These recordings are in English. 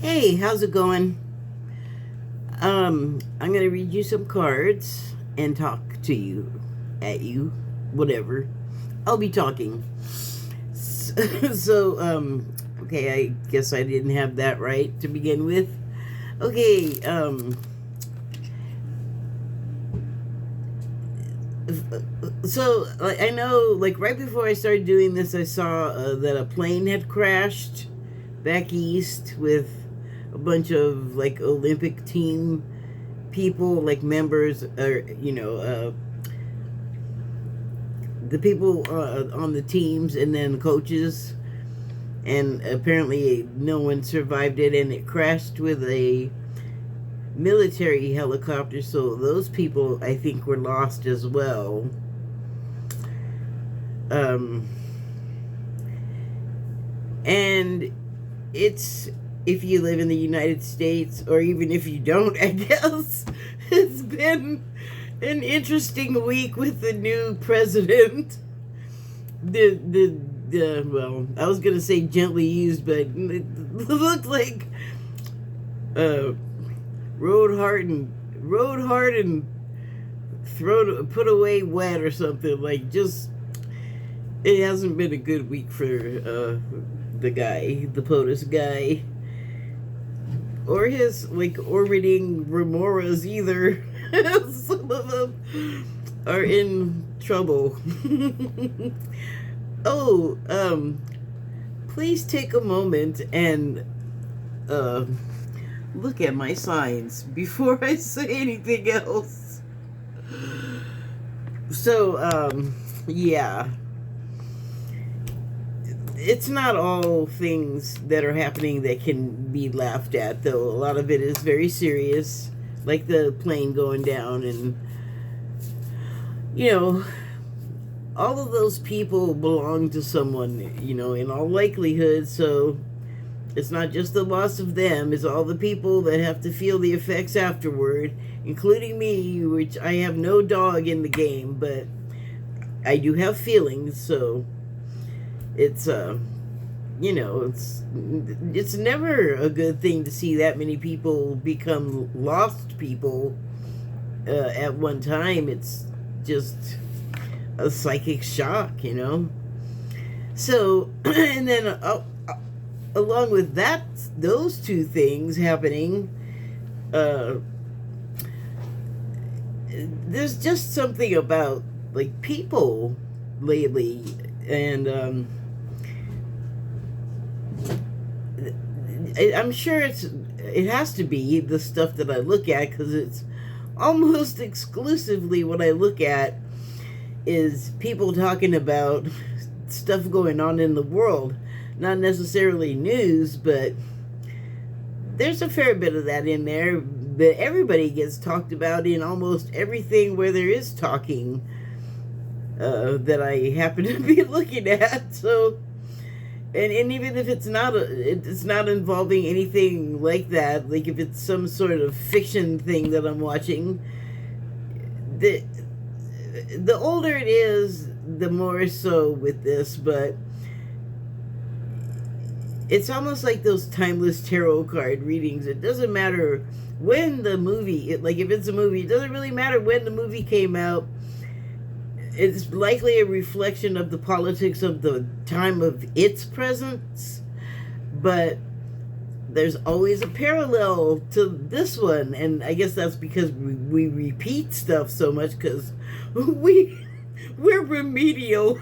Hey, how's it going? I'm gonna read you some cards and talk to you, at you, whatever. I'll be talking. Okay, I guess I didn't have that right to begin with. Okay, I know, like, right before I started doing this, I saw that a plane had crashed back east with a bunch of, like, Olympic team people, like members, or, the people on the teams, and then coaches. And apparently, no one survived it, and it crashed with a military helicopter, so those people, I think, were lost as well. Um, and it's, if you live in the United States, or even if you don't, I guess, it's been an interesting week with the new president. Well, I was gonna say gently used, but it looked like rode hard and put away wet or something. Like, just, it hasn't been a good week for the guy, the POTUS guy, or his, like, orbiting remoras either. Some of them are in trouble. Oh, please take a moment and look at my signs before I say anything else. So, yeah. It's not all things that are happening that can be laughed at, though. A lot of it is very serious, like the plane going down, and, all of those people belong to someone, in all likelihood, so it's not just the loss of them, it's all the people that have to feel the effects afterward, including me, which I have no dog in the game, but I do have feelings, so it's, it's never a good thing to see that many people become lost people at one time. It's just a psychic shock, So, and then along with that, those two things happening, there's just something about, like, people lately, and I'm sure it has to be the stuff that I look at, because it's almost exclusively what I look at is people talking about stuff going on in the world. Not necessarily news, but there's a fair bit of that in there. But everybody gets talked about in almost everything where there is talking that I happen to be looking at. So, and even if it's not involving anything like that, like if it's some sort of fiction thing that I'm watching, the older it is, the more so with this, but it's almost like those timeless tarot card readings. It doesn't matter when the movie, like if it's a movie, it doesn't really matter when the movie came out. It's likely a reflection of the politics of the time of its presence, but there's always a parallel to this one, and I guess that's because we repeat stuff so much, because we're remedial.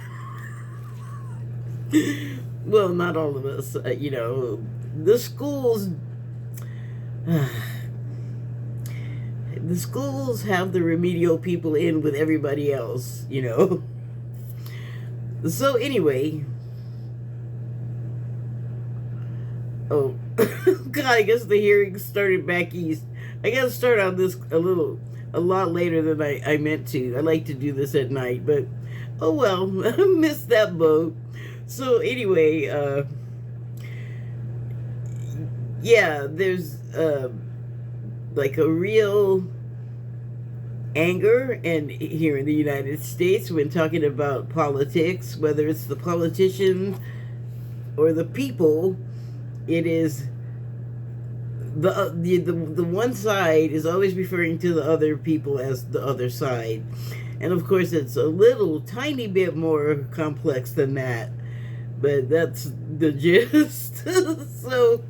Well, not all of us, the schools. The schools have the remedial people in with everybody else, So anyway, oh, God, I guess the hearings started back east. I gotta start on this a lot later than I meant to. I like to do this at night, but oh well, I missed that boat. So anyway, yeah, there's like a real anger and here in the United States when talking about politics, whether it's the politician or the people, it is the one side is always referring to the other people as the other side, and of course it's a little tiny bit more complex than that, but that's the gist. So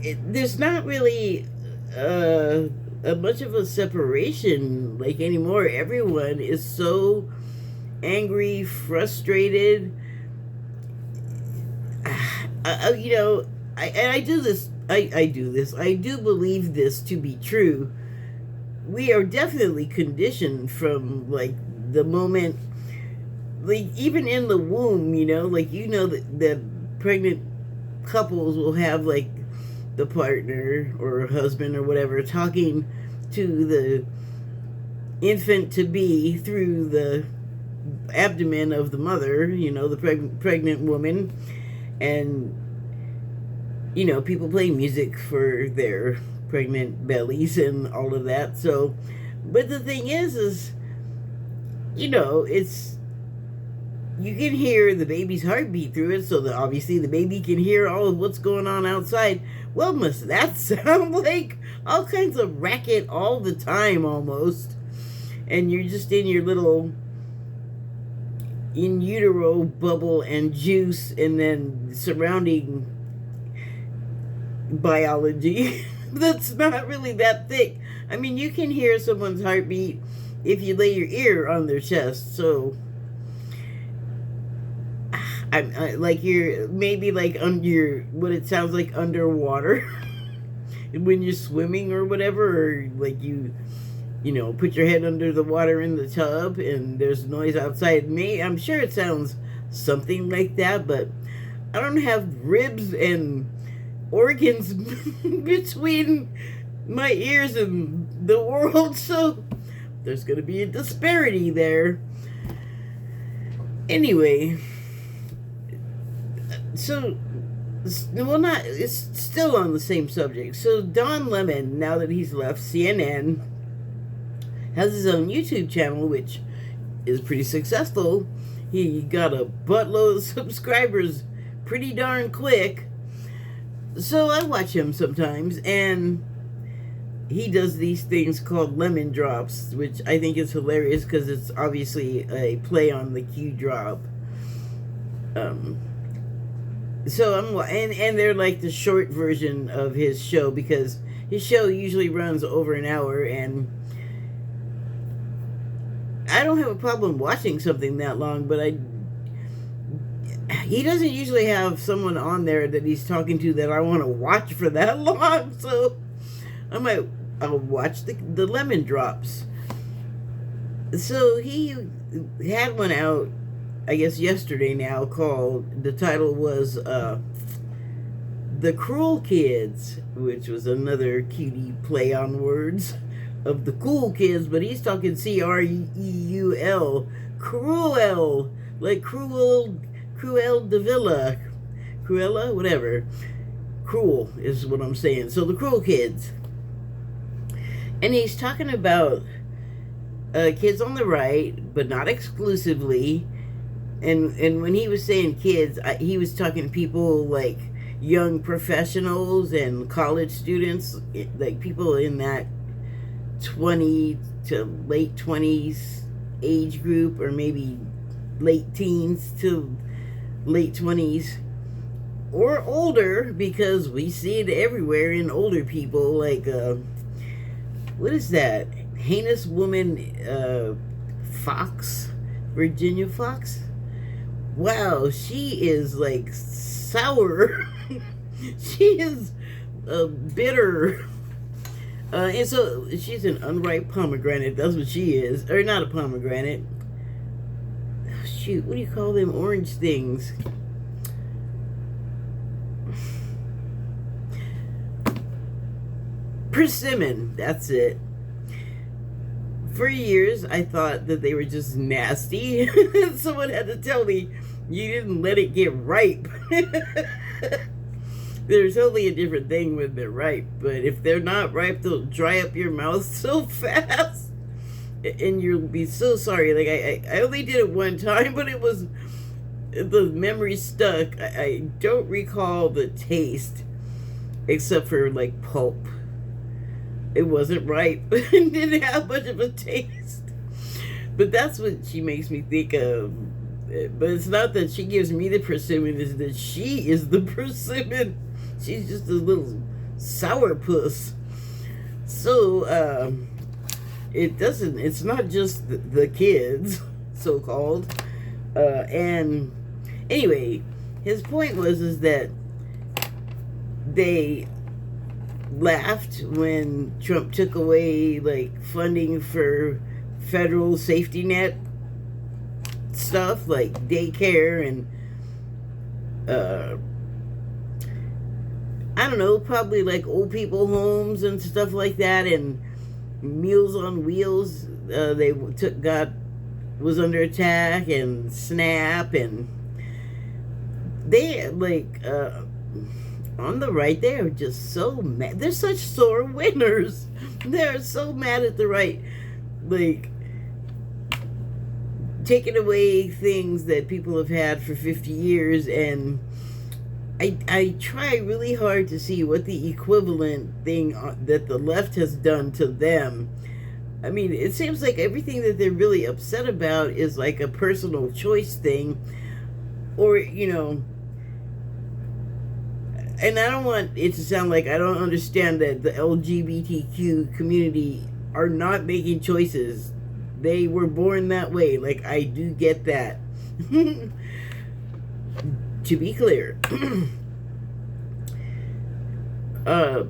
there's not really a much of a separation like anymore. Everyone is so angry, frustrated. You know, I do this. I do this. I do believe this to be true. We are definitely conditioned from like the moment, like even in the womb. You know, like that pregnant couples will have like the partner or husband or whatever talking to the infant to be through the abdomen of the mother, the pregnant woman. And people play music for their pregnant bellies and all of that. So, but the thing is it's, you can hear the baby's heartbeat through it, so that obviously the baby can hear all of what's going on outside. Well, must that sound like all kinds of racket all the time almost? And you're just in your little in utero bubble and juice, and then surrounding biology that's not really that thick. I mean, you can hear someone's heartbeat if you lay your ear on their chest. So I like you're maybe like under what it sounds like underwater when you're swimming or whatever, or like you put your head under the water in the tub and there's noise outside. I'm sure it sounds something like that, but I don't have ribs and organs between my ears and the world, so there's going to be a disparity there. Anyway, so, it's still on the same subject. So Don Lemon, now that he's left CNN, has his own YouTube channel, which is pretty successful. He got a buttload of subscribers pretty darn quick. So I watch him sometimes, and he does these things called lemon drops, which I think is hilarious because it's obviously a play on the Q drop. So and they're like the short version of his show, because his show usually runs over an hour, and I don't have a problem watching something that long, but he doesn't usually have someone on there that he's talking to that I want to watch for that long. So I'll watch the lemon drops. So he had one out, I guess yesterday now, called, the title was The Cruel Kids, which was another cutie play on words of the cool kids, but he's talking Creul, cruel, like Cruel de Villa, Cruella, whatever. Cruel is what I'm saying. So the Cruel Kids. And he's talking about kids on the right, but not exclusively. And when he was saying kids, he was talking people like young professionals and college students, like people in that 20 to late 20s age group, or maybe late teens to late 20s, or older, because we see it everywhere in older people, like what is that heinous woman, Fox, Virginia Fox? Wow, she is like sour. She is bitter. And so she's an unripe pomegranate. That's what she is. Or not a pomegranate. Shoot, what do you call them orange things? Persimmon. That's it. For years, I thought that they were just nasty. Someone had to tell me, you didn't let it get ripe. There's totally a different thing when they're ripe, but if they're not ripe, they'll dry up your mouth so fast, and you'll be so sorry. Like I only did it one time, but it was the memory stuck. I don't recall the taste, except for like pulp. It wasn't right. It didn't have much of a taste. But that's what she makes me think of. But it's not that she gives me the persimmon, it's that she is the persimmon. She's just a little sourpuss. So, it's not just the kids, so called. And anyway, his point is that they laughed when Trump took away like funding for federal safety net stuff like daycare and I don't know, probably like old people homes and stuff like that, and Meals on Wheels they was under attack, and SNAP, and they like on the right, they are just so mad. They're such sore winners. They're so mad at the right, like taking away things that people have had for 50 years. And I try really hard to see what the equivalent thing that the left has done to them. I mean, it seems like everything that they're really upset about is like a personal choice thing, or, you know, and I don't want it to sound like I don't understand that the LGBTQ community are not making choices. They were born that way. Like, I do get that. To be clear. But,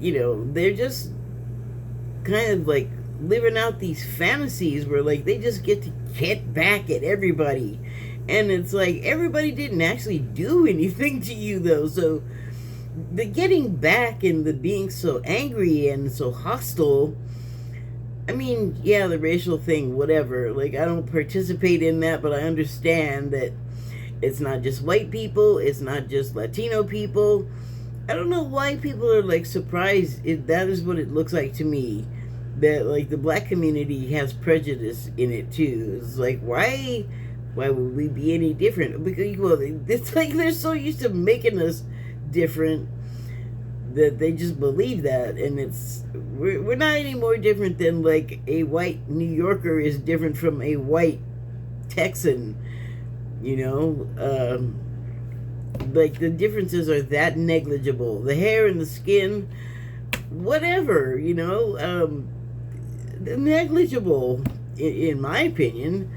you know, they're just kind of like living out these fantasies where like they just get to get back at everybody. And it's like, everybody didn't actually do anything to you, though. So the getting back and the being so angry and so hostile, I mean, yeah, the racial thing, whatever. Like, I don't participate in that, but I understand that it's not just white people. It's not just Latino people. I don't know why people are, like, surprised if that is what it looks like to me. That, like, the black community has prejudice in it, too. It's like, why would we be any different? Because, well, it's like they're so used to making us different that they just believe that. And we're not any more different than, like, a white New Yorker is different from a white Texan, you know? Like, the differences are that negligible. The hair and the skin, whatever, you know? Negligible, in my opinion.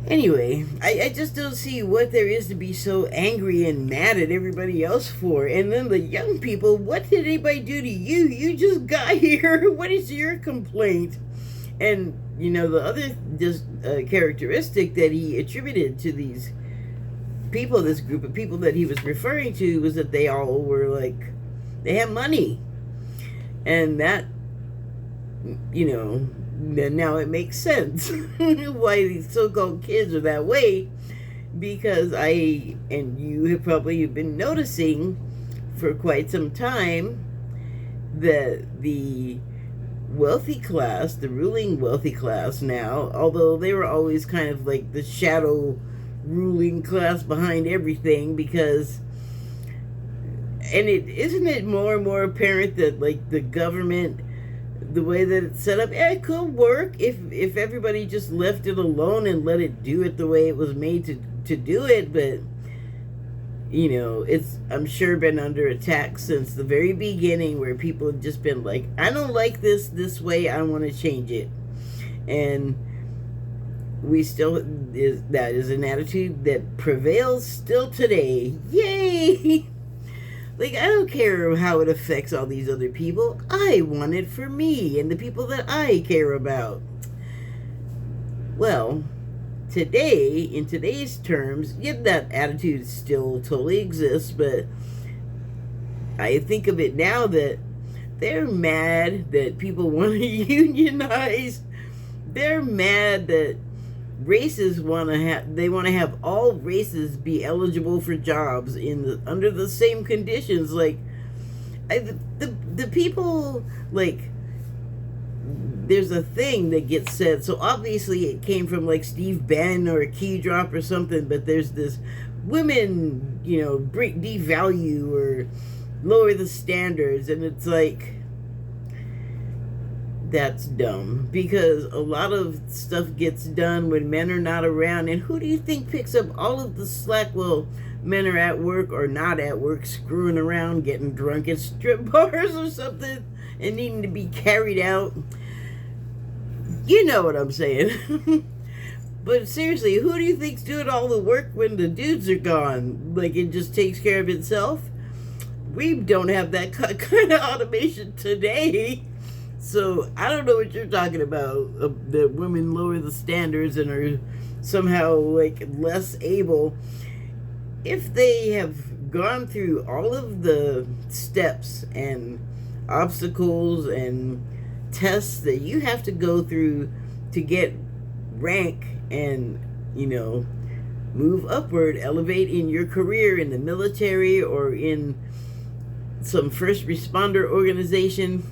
Anyway, I just don't see what there is to be so angry and mad at everybody else for. And then the young people, what did anybody do to you? You just got here. What is your complaint? And, you know, the other just characteristic that he attributed to these people, this group of people that he was referring to, was that they all were like, they have money. And that, you know, now it makes sense why these so-called kids are that way, because I and you have probably been noticing for quite some time that the wealthy class, the ruling wealthy class now, although they were always kind of like the shadow ruling class behind everything, because, and isn't it more and more apparent that like the government, the way that it's set up, it could work if everybody just left it alone and let it do it the way it was made to do it. But, you know, it's, I'm sure, been under attack since the very beginning, where people have just been like, I don't like this way, I want to change it. And we still, that is an attitude that prevails still today. Yay! Like, I don't care how it affects all these other people. I want it for me and the people that I care about. Well, today, in today's terms, yeah, that attitude still totally exists, but I think of it now that they're mad that people want to unionize. They're mad that races want to have all races be eligible for jobs under the same conditions. Like, the people, like, there's a thing that gets said. So obviously it came from like Steve Bannon or a Key Drop or something, but there's this women, devalue or lower the standards, and it's like, that's dumb, because a lot of stuff gets done when men are not around. And who do you think picks up all of the slack? Well, men are at work or not at work, screwing around, getting drunk at strip bars or something, and needing to be carried out. You know what I'm saying. But seriously, who do you think's doing all the work when the dudes are gone? Like, it just takes care of itself? We don't have that kind of automation today. So I don't know what you're talking about, that women lower the standards and are somehow like less able. If they have gone through all of the steps and obstacles and tests that you have to go through to get rank and, move upward, elevate in your career in the military or in some first responder organization,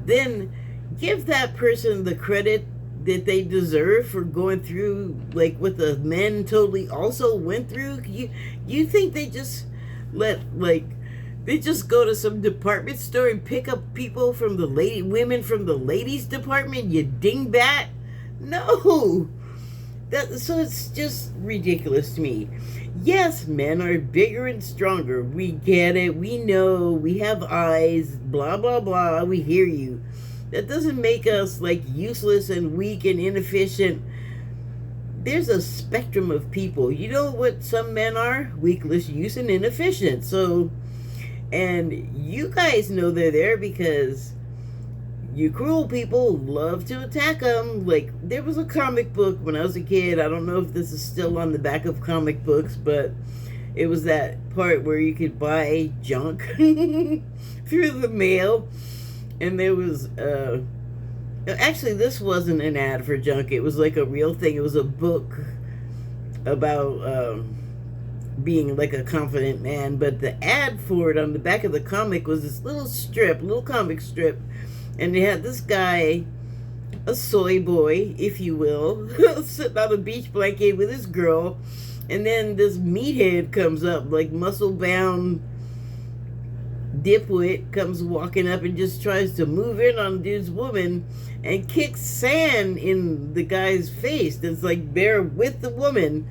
then give that person the credit that they deserve for going through like what the men totally also went through. You think they just they just go to some department store and pick up people from the women from the ladies department, you dingbat? No. So it's just ridiculous to me. Yes, men are bigger and stronger. We get it. We know. We have eyes. Blah, blah, blah. We hear you. That doesn't make us like useless and weak and inefficient. There's a spectrum of people. You know what some men are? Weakless, useless, and inefficient. So, and you guys know they're there because you cruel people love to attack them. Like, there was a comic book when I was a kid. I don't know if this is still on the back of comic books, but it was that part where you could buy junk through the mail. And there was, actually, this wasn't an ad for junk. It was like a real thing. It was a book about being like a confident man. But the ad for it on the back of the comic was this little comic strip. And they had this guy, a soy boy, if you will, sitting on a beach blanket with his girl. And then this meathead comes up, like muscle-bound dipwit, comes walking up and just tries to move in on dude's woman and kicks sand in the guy's face that's like there with the woman.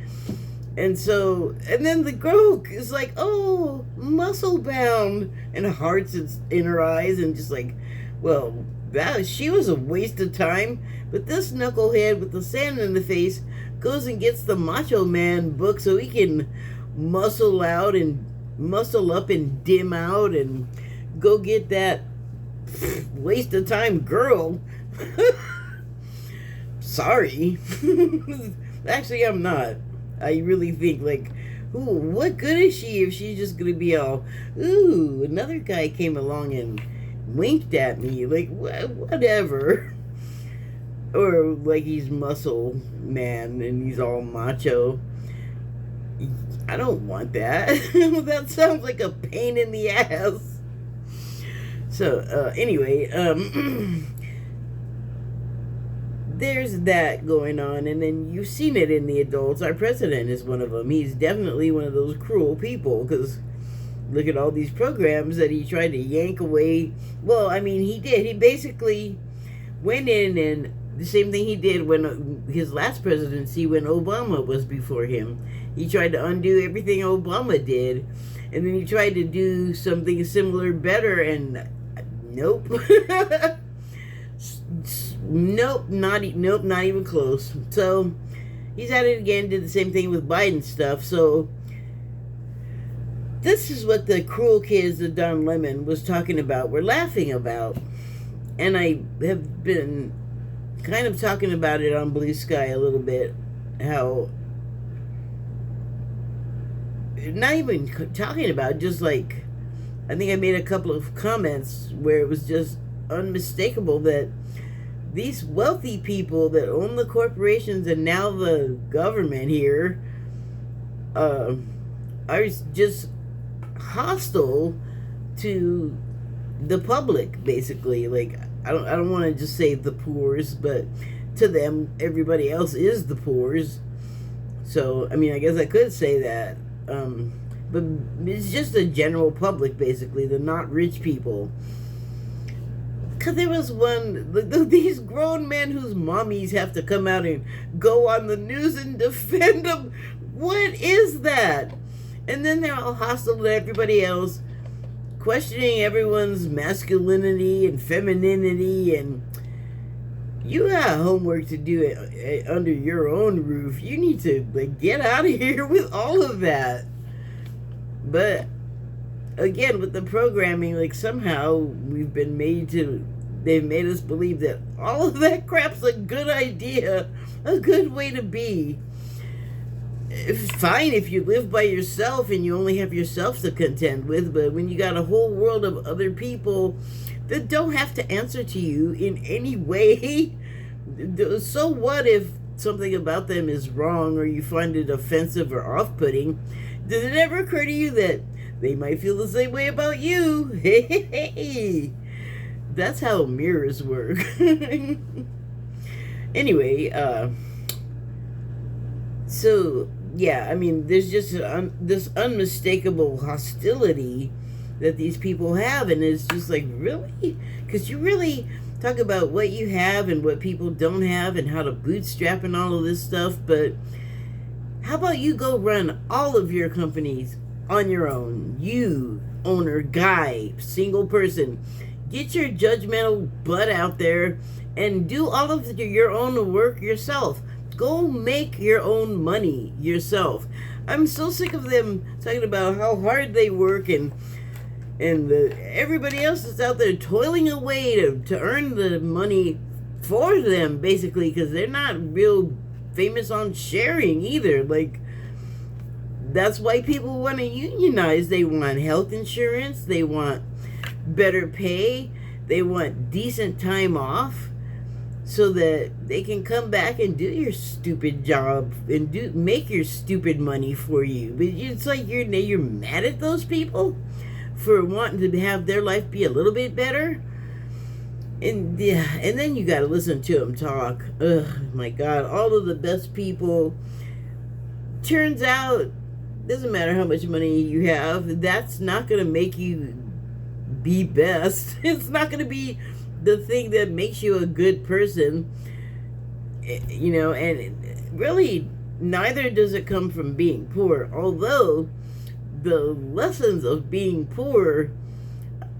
And then the girl is like, oh, muscle-bound, and hearts in her eyes, and just like, well, she was a waste of time. But this knucklehead with the sand in the face goes and gets the Macho Man book so he can muscle up and dim out and go get that waste of time girl. Sorry. Actually, I'm not. I really think, like, ooh, what good is she if she's just gonna be all, ooh, another guy came along and winked at me, like, whatever. Or like he's muscle man and he's all macho. I don't want that. That sounds like a pain in the ass. So anyway, there's that going on. And then you've seen it in the adults. Our president is one of them. He's definitely one of those cruel people, because look at all these programs that he tried to yank away. Well, I mean, he did. He basically went in, and the same thing he did when his last presidency, when Obama was before him. He tried to undo everything Obama did, and then he tried to do something similar, better, and nope. Nope, not even close. So he's at it again, did the same thing with Biden stuff. So this is what the cruel kids of Don Lemon was talking about, we're laughing about. And I have been kind of talking about it on Blue Sky a little bit, how, not even talking about, just like, I think I made a couple of comments where it was just unmistakable that these wealthy people that own the corporations and now the government here are just hostile to the public, basically. Like, I don't want to just say the poors, but to them, everybody else is the poors. So, I mean, I guess I could say that. But it's just the general public, basically, the not rich people. Because there was these grown men whose mommies have to come out and go on the news and defend them. What is that? And then they're all hostile to everybody else, questioning everyone's masculinity and femininity, and you got homework to do under your own roof. You need to get out of here with all of that. But again, with the programming, somehow they've made us believe that all of that crap's a good idea, a good way to be. It's fine if you live by yourself and you only have yourself to contend with, but when you got a whole world of other people that don't have to answer to you in any way, so what if something about them is wrong or you find it offensive or off-putting? Does it ever occur to you that they might feel the same way about you? Hey, that's how mirrors work. Anyway, so yeah, I mean, there's just this unmistakable hostility that these people have, and it's just really? Because you really talk about what you have and what people don't have and how to bootstrap and all of this stuff, but how about you go run all of your companies on your own? You, owner, guy, single person, get your judgmental butt out there and do all of your own work yourself. Go make your own money yourself. I'm so sick of them talking about how hard they work and everybody else is out there toiling away to earn the money for them, basically, because they're not real famous on sharing either. That's why people want to unionize. They want health insurance, they want better pay, they want decent time off, so that they can come back and do your stupid job and make your stupid money for you. But it's you're mad at those people for wanting to have their life be a little bit better. And yeah, and then you got to listen to them talk. Ugh, my God, all of the best people. Turns out, doesn't matter how much money you have, that's not going to make you be best. It's not going to be the thing that makes you a good person, and really neither does it come from being poor, although the lessons of being poor,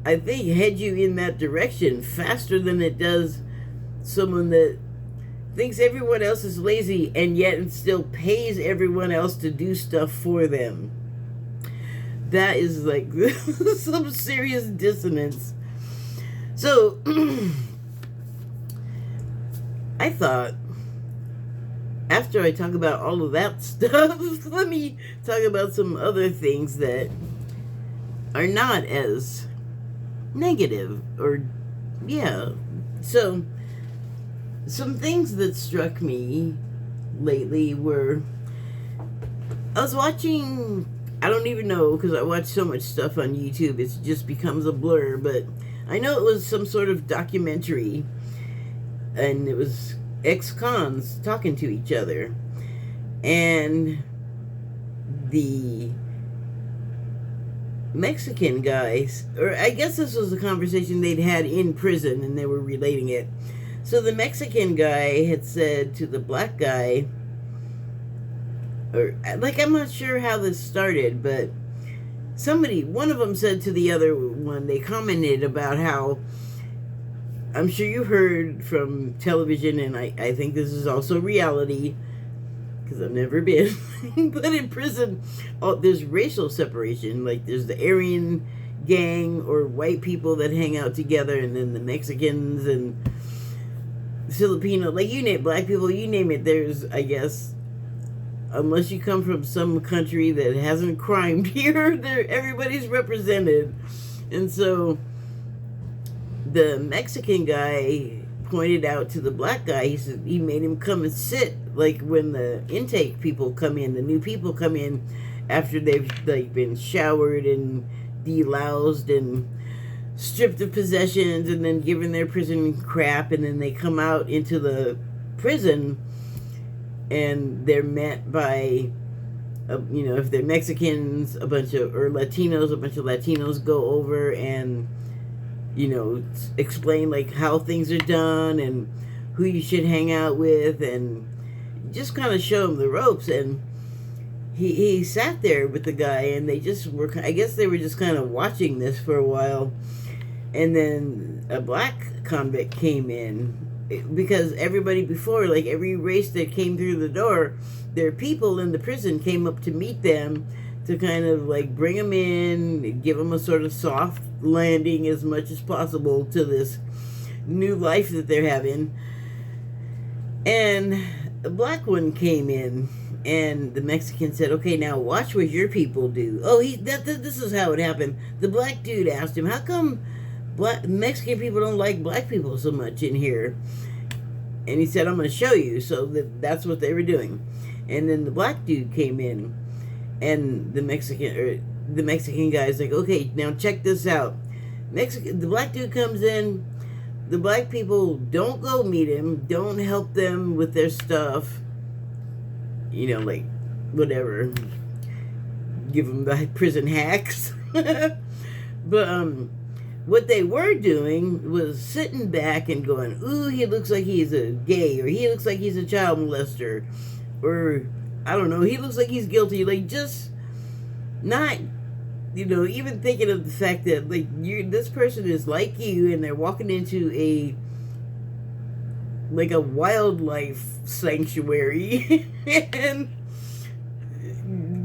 I think, head you in that direction faster than it does someone that thinks everyone else is lazy and yet still pays everyone else to do stuff for them. That is some serious dissonance. So, I thought, after I talk about all of that stuff, let me talk about some other things that are not as negative, So, some things that struck me lately were, I was watching, I don't even know, because I watch so much stuff on YouTube, it just becomes a blur, but I know it was some sort of documentary, and it was ex-cons talking to each other, and the Mexican guys, or I guess this was a conversation they'd had in prison, and they were relating it. So the Mexican guy had said to the black guy, or I'm not sure how this started, but one of them said to the other one, they commented about how, I'm sure you heard from television, and I think this is also reality, because I've never been, but in prison, there's racial separation. There's the Aryan gang, or white people that hang out together, and then the Mexicans and Filipino, you name black people, you name it, there's, I guess, unless you come from some country that hasn't crimed here, everybody's represented. And so the Mexican guy pointed out to the black guy, he said he made him come and sit, when the intake people come in, the new people come in after they've been showered and deloused and stripped of possessions and then given their prison crap, and then they come out into the prison and they're met by if they're Mexicans, or Latinos, a bunch of Latinos go over and explain like how things are done and who you should hang out with, and just kind of show him the ropes. And he sat there with the guy, and they just were, I guess they were just kind of watching this for a while. And then a black convict came in, because everybody before, like every race that came through the door, their people in the prison came up to meet them to kind of like bring them in, give them a sort of soft landing as much as possible to this new life that they're having. And a black one came in, and the Mexican said, "Okay, now watch what your people do." Oh, this is how it happened. The black dude asked him, "How come Mexican people don't like black people so much in here?" And he said, "I'm going to show you." So that's what they were doing. And then the black dude came in, and the Mexican guy's like, "Okay, now check this out." The black dude comes in. The black people don't go meet him, don't help them with their stuff, like whatever, give them the prison hacks. But what they were doing was sitting back and going, "Ooh, he looks like he's a gay," or "He looks like he's a child molester," or I don't know, "He looks like he's guilty." Like, just not, even thinking of the fact that like this person is like you, and they're walking into a wildlife sanctuary, and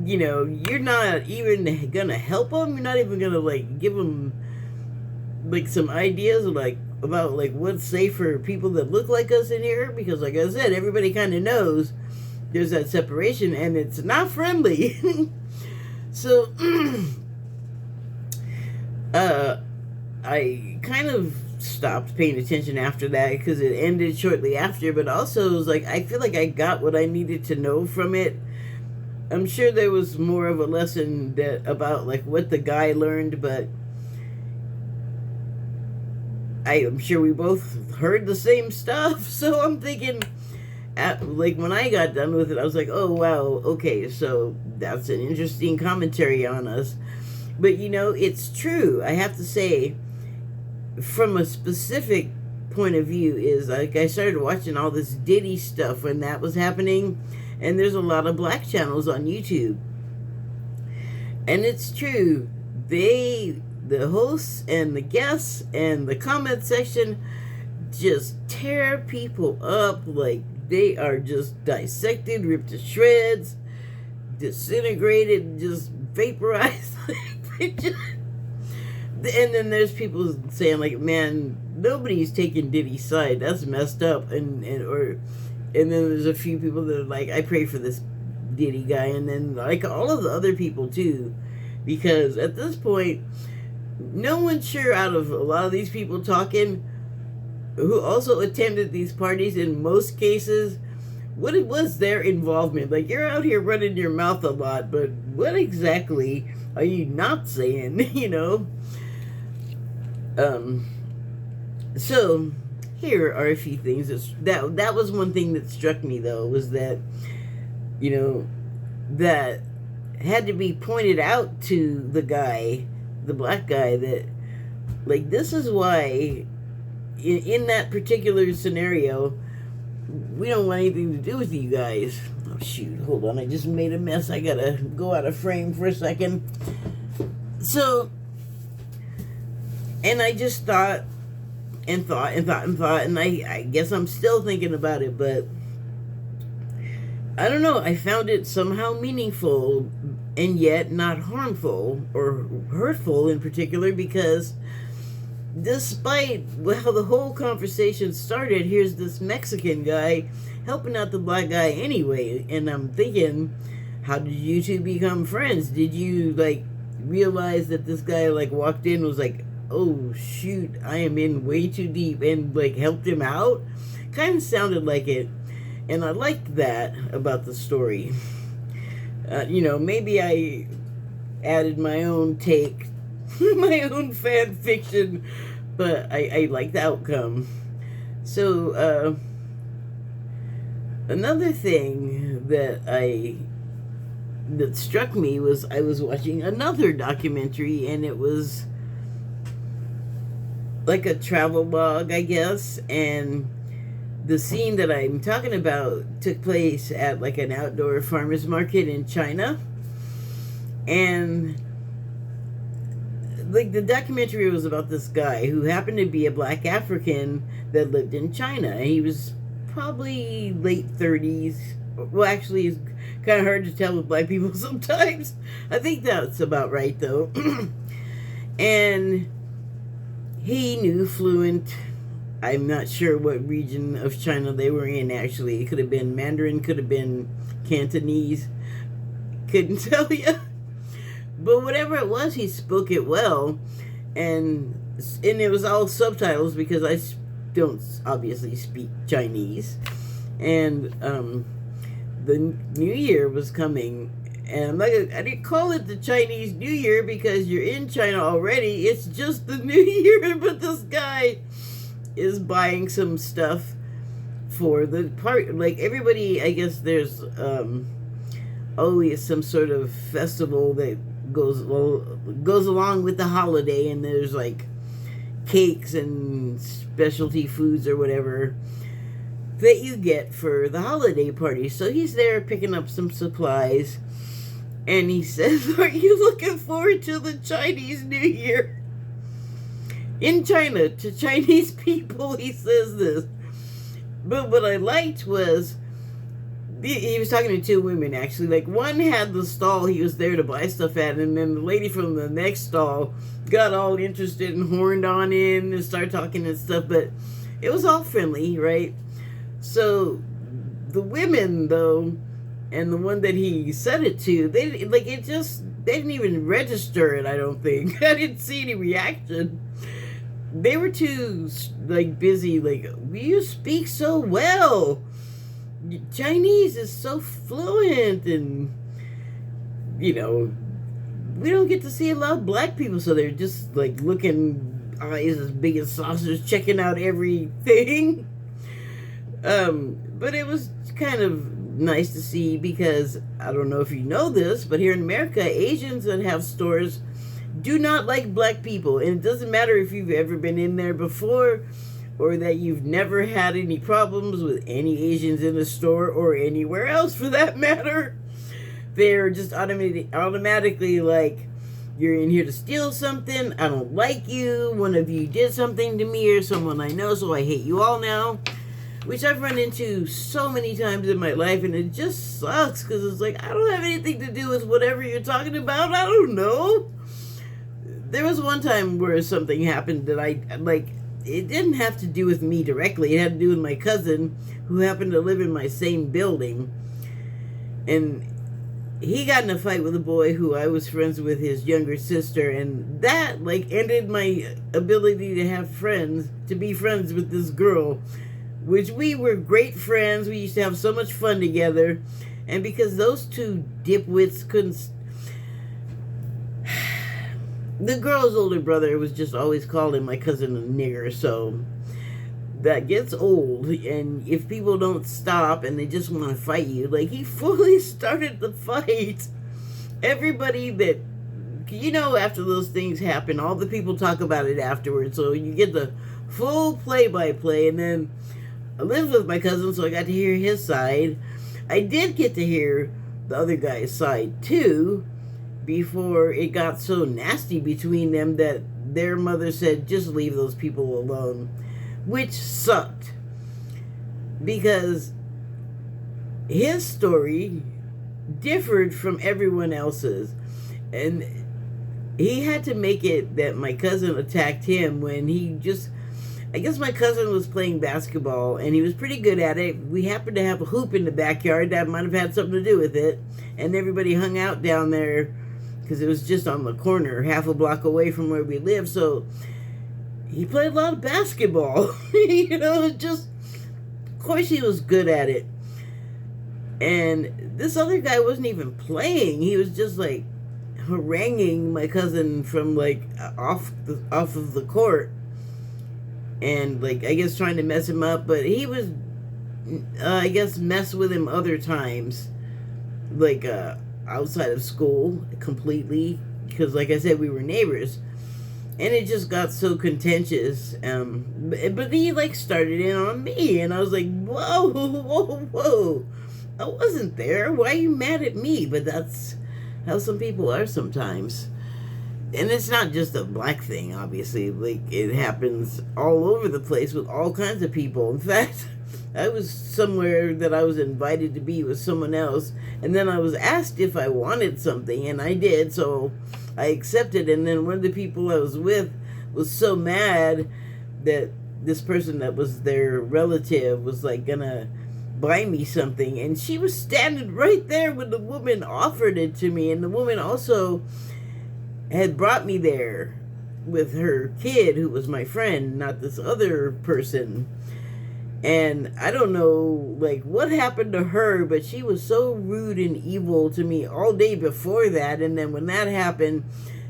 you're not even gonna help them. You're not even gonna like give them like some ideas about what's safe for people that look like us in here, because like I said, everybody kind of knows there's that separation, and it's not friendly. So I kind of stopped paying attention after that, because it ended shortly after. But also it was like, I feel like I got what I needed to know from it. I'm sure there was more of a lesson about like what the guy learned, but I am sure we both heard the same stuff. So I'm thinking, when I got done with it, I was like, "Oh wow, okay, so that's an interesting commentary on us." But it's true. I have to say, from a specific point of view, is like I started watching all this Diddy stuff when that was happening, and there's a lot of black channels on YouTube, and it's true. The hosts and the guests and the comment section just tear people up, like they are just dissected, ripped to shreds, disintegrated, just vaporized. And then there's people saying like, "Man, nobody's taking Diddy's side. That's messed up." And then there's a few people that are like, "I pray for this Diddy guy," and then like all of the other people too, because at this point, no one's sure out of a lot of these people talking, who also attended these parties in most cases, what it was their involvement. Like, you're out here running your mouth a lot, but what exactly are you not saying? So here are a few things that was one thing that struck me, though, was that that had to be pointed out to the black guy, that like, this is why in that particular scenario, we don't want anything to do with you guys. Oh shoot, hold on, I just made a mess. I gotta go out of frame for a second. So, and I just thought, and I guess I'm still thinking about it, but I don't know, I found it somehow meaningful, and yet not harmful or hurtful in particular, because despite how the whole conversation started, here's this Mexican guy helping out the black guy anyway. And I'm thinking, how did you two become friends? Did you like realize that this guy like walked in and was like, "Oh shoot, I am in way too deep," and like helped him out? Kind of sounded like it, and I liked that about the story. Maybe I added my own take my own fan fiction, but I like the outcome. So, another thing that struck me was I was watching another documentary, and it was like a travel log, I guess, and the scene that I'm talking about took place at like an outdoor farmers market in China. And like the documentary was about this guy who happened to be a black African that lived in China. He was probably late 30s. Well, actually, it's kind of hard to tell with black people sometimes. I think that's about right, though. And he knew fluent, I'm not sure what region of China they were in, actually. It could have been Mandarin, could have been Cantonese. Couldn't tell you. But whatever it was, he spoke it well. And it was all subtitles because I don't obviously speak Chinese. And the New Year was coming. And I'm like, I didn't call it the Chinese New Year because you're in China already. It's just the New Year. But this guy is buying some stuff for the part. Like everybody, I guess there's always some sort of festival that goes along with the holiday, and there's like cakes and specialty foods or whatever that you get for the holiday party. So he's there picking up some supplies, and he says, "Are you looking forward to the Chinese New Year?" In China, to Chinese people, he says this. But what I liked was, he was talking to two women, actually. Like, one had the stall he was there to buy stuff at, and then the lady from the next stall got all interested and horned on in and started talking and stuff, but it was all friendly, right? So, the women, though, and the one that he said it to, they didn't even register it, I don't think. I didn't see any reaction. They were too, like, busy, like, you speak so well. Chinese is so fluent, and you know, we don't get to see a lot of black people, so they're just like looking, eyes as big as saucers, checking out everything. But it was kind of nice to see, because I don't know if you know this, but here in America, Asians that have stores do not like black people, and it doesn't matter if you've ever been in there before, or that you've never had any problems with any Asians in the store or anywhere else for that matter. They're just automatically like, you're in here to steal something, I don't like you, one of you did something to me or someone I know, so I hate you all now. Which I've run into so many times in my life, and it just sucks, because it's like, I don't have anything to do with whatever you're talking about, I don't know. There was one time where something happened that it didn't have to do with me directly. It had to do with my cousin, who happened to live in my same building. And he got in a fight with a boy who I was friends with, his younger sister. And that, like, ended my ability to have friends, to be friends with this girl. Which we were great friends. We used to have so much fun together. And because those two dipwits couldn't... The girl's older brother was just always calling my cousin a nigger, so that gets old. And if people don't stop and they just want to fight you, like, he fully started the fight. Everybody that, you know, after those things happen, all the people talk about it afterwards, so you get the full play-by-play. And then I lived with my cousin, so I got to hear his side. I did get to hear the other guy's side, too, before it got so nasty between them that their mother said, just leave those people alone. Which sucked. Because his story differed from everyone else's. And he had to make it that my cousin attacked him when he just... I guess my cousin was playing basketball, and he was pretty good at it. We happened to have a hoop in the backyard. That might have had something to do with it. And everybody hung out down there, because it was just on the corner, half a block away from where we live. So he played a lot of basketball. You know, just, of course he was good at it. And this other guy wasn't even playing. He was just like haranguing my cousin from like off of the court, and like I guess trying to mess him up, but he was I guess mess with him other times, like outside of school completely, because like I said, we were neighbors, and it just got so contentious. But he like started in on me, and I was like, whoa, whoa, whoa, I wasn't there. Why are you mad at me? But that's how some people are sometimes. And it's not just a black thing, obviously. Like, it happens all over the place with all kinds of people. In fact, I was somewhere that I was invited to be with someone else, and then I was asked if I wanted something, and I did, so I accepted. And then one of the people I was with was so mad that this person that was their relative was like gonna buy me something, and she was standing right there when the woman offered it to me, and the woman also had brought me there with her kid, who was my friend, not this other person. And I don't know, like, what happened to her, but she was so rude and evil to me all day before that. And then when that happened,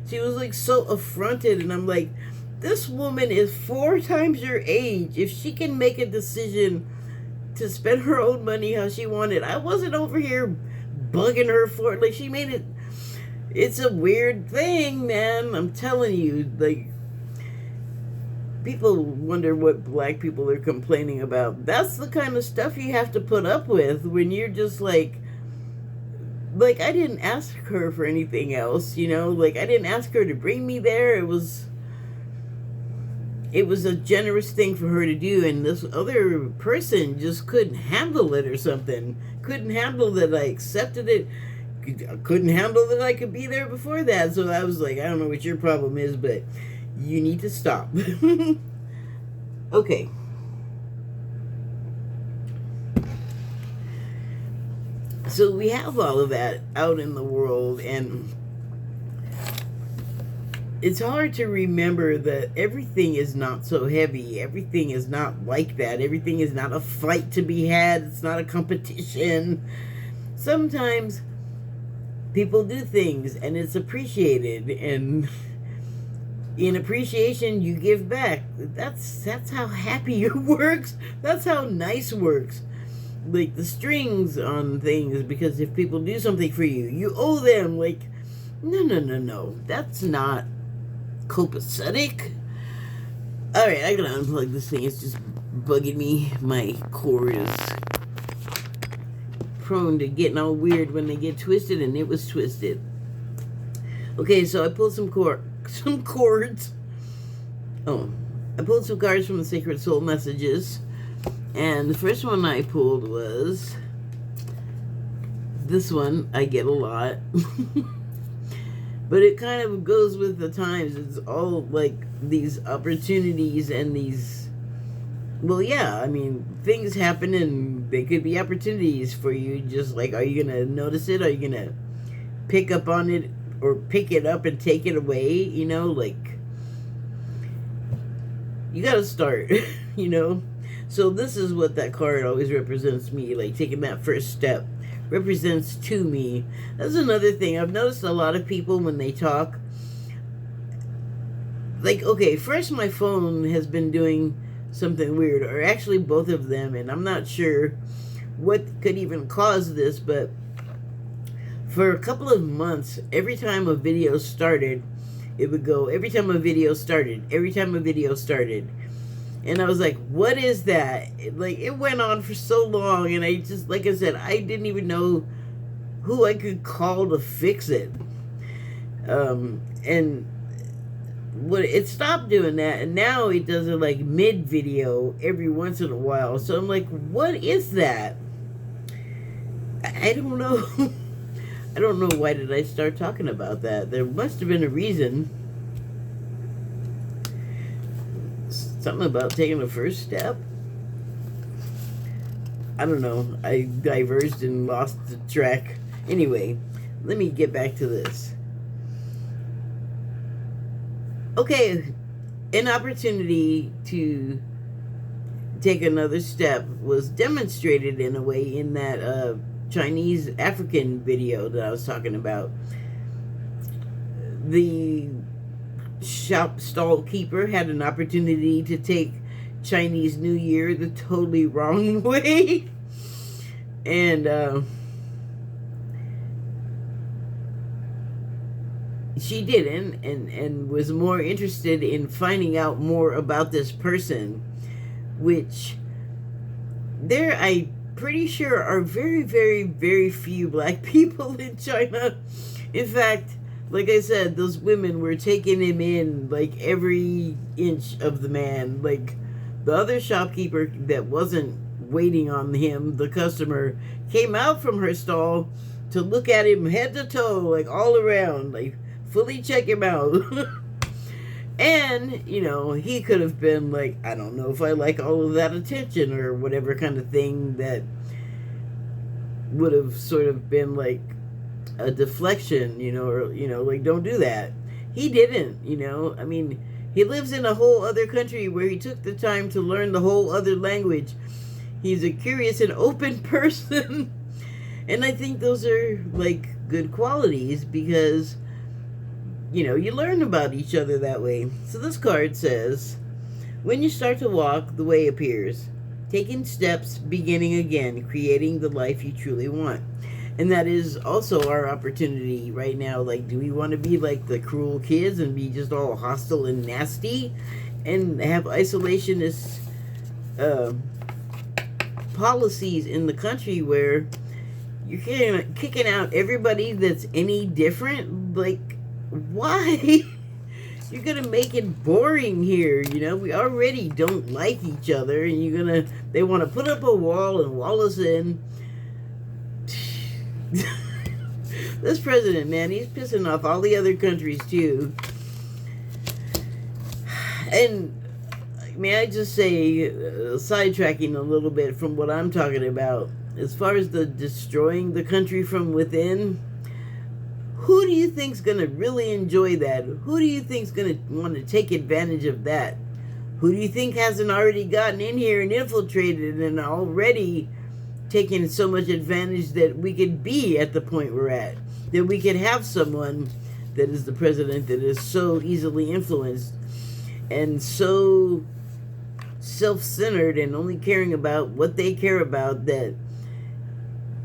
she was, like, so affronted. And I'm like, this woman is 4 times your age. If she can make a decision to spend her own money how she wanted, I wasn't over here bugging her for it. Like, she made it. It's a weird thing, man. I'm telling you, like, people wonder what black people are complaining about. That's the kind of stuff you have to put up with when you're just like I didn't ask her for anything else, you know? Like, I didn't ask her to bring me there. It was a generous thing for her to do, and this other person just couldn't handle it or something. Couldn't handle that I accepted it. Couldn't handle that I could be there before that. So I was like, I don't know what your problem is, but you need to stop. Okay. So we have all of that out in the world, and it's hard to remember that everything is not so heavy. Everything is not like that. Everything is not a fight to be had. It's not a competition. Sometimes people do things and it's appreciated, and in appreciation you give back. That's how happy works. That's how nice works. Like the strings on things, because if people do something for you, you owe them. Like, no, that's not copacetic. Alright, I gotta unplug this thing. It's just bugging me. My cord is prone to getting all weird when they get twisted, and it was twisted. Okay, so I pulled some cords. Oh, I pulled some cards from the Sacred Soul Messages, and the first one I pulled was this one. I get a lot. But it kind of goes with the times. It's all like these opportunities and these, well, yeah, I mean, things happen and they could be opportunities for you. Just like, are you going to notice it? Are you going to pick up on it or pick it up and take it away? You know, like, you got to start, you know? So this is what that card always represents me, like taking that first step. Represents to me. That's another thing. I've noticed a lot of people when they talk, like, okay, first my phone has been doing something weird, or actually both of them, and I'm not sure what could even cause this, but for a couple of months, every time a video started, it would go, every time a video started, every time a video started. And I was like, what is that? Like, it went on for so long, and I just, like I said, I didn't even know who I could call to fix it. And what it stopped doing that, and now it does it like mid-video every once in a while. So I'm like, what is that? I don't know. I don't know, why did I start talking about that? There must have been a reason. Something about taking the first step. I don't know. I diverged and lost the track. Anyway, let me get back to this. Okay, an opportunity to take another step was demonstrated in a way in that Chinese African video that I was talking about. The shop stall keeper had an opportunity to take Chinese New Year the totally wrong way. And she didn't, and was more interested in finding out more about this person, which I'm pretty sure are very, very, very few black people in China. In fact, like I said, those women were taking him in like every inch of the man. Like the other shopkeeper that wasn't waiting on him, the customer, came out from her stall to look at him head to toe, like all around, like fully check him out. And, you know, he could have been like, I don't know if I like all of that attention, or whatever kind of thing that would have sort of been like a deflection, you know, or, you know, like, don't do that. He didn't, you know. I mean, he lives in a whole other country where he took the time to learn the whole other language. He's a curious and open person. And I think those are, like, good qualities, because, you know, you learn about each other that way. So this card says, when you start to walk, the way appears. Taking steps, beginning again, creating the life you truly want. And that is also our opportunity right now. Like, do we want to be like the cruel kids and be just all hostile and nasty and have isolationist policies in the country where you're kicking out everybody that's any different? Like, why? You're gonna make it boring here, you know. We already don't like each other, and they want to put up a wall and wall us in. This president, man, he's pissing off all the other countries too. And may I just say, sidetracking a little bit from what I'm talking about, as far as the destroying the country from within, who do you think's gonna really enjoy that? Who do you think's gonna want to take advantage of that? Who do you think hasn't already gotten in here and infiltrated and already taken so much advantage that we could be at the point we're at? That we could have someone that is the president that is so easily influenced and so self-centered and only caring about what they care about, that